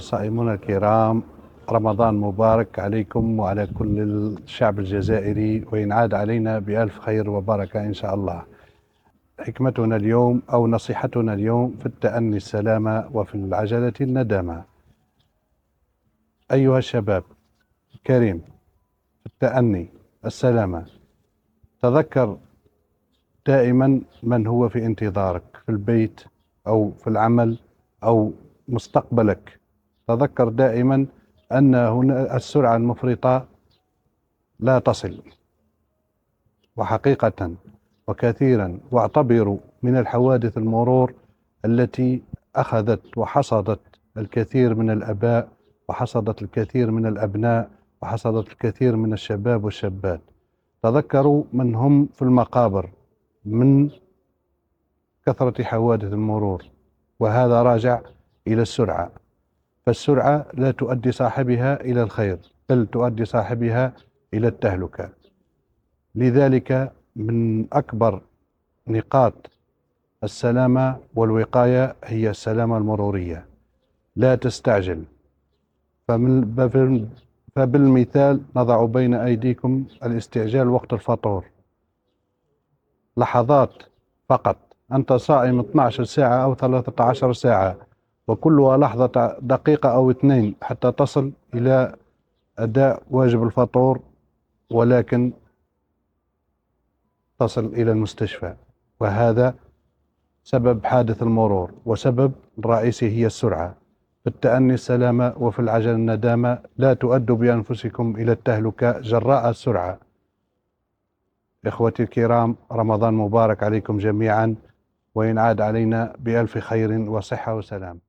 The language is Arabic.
الصائمون الكرام، رمضان مبارك عليكم وعلى كل الشعب الجزائري، وإن عاد علينا بألف خير وبركة إن شاء الله. حكمتنا اليوم أو نصيحتنا اليوم في التأني السلامة وفي العجلة الندامة. أيها الشباب الكريم، في التأني السلامة تذكر دائما من هو في انتظارك في البيت أو في العمل أو مستقبلك. تذكر دائما أن هنا السرعة المفرطة لا تصل، وحقيقة وكثيرا واعتبروا من الحوادث المرور التي أخذت وحصدت الكثير من الآباء وحصدت الكثير من الأبناء وحصدت الكثير من الشباب والشابات. تذكروا من هم في المقابر من كثرة حوادث المرور، وهذا راجع إلى السرعة. فالسرعة لا تؤدي صاحبها إلى الخير، بل تؤدي صاحبها إلى التهلكة. لذلك من أكبر نقاط السلامة والوقاية هي السلامة المرورية. لا تستعجل. فبالمثال نضع بين أيديكم الاستعجال وقت الفطور، لحظات فقط. أنت صائم 12 ساعة أو 13 ساعة، وكلها لحظة دقيقة أو 2 حتى تصل إلى أداء واجب الفطور، ولكن تصل إلى المستشفى. وهذا سبب حادث المرور، وسبب رئيسي هي السرعة. في التأني السلامة وفي العجل الندامة. لا تؤدوا بأنفسكم إلى التهلكة جراء السرعة. إخوتي الكرام، رمضان مبارك عليكم جميعا، وإن عاد علينا بألف خير وصحة وسلام.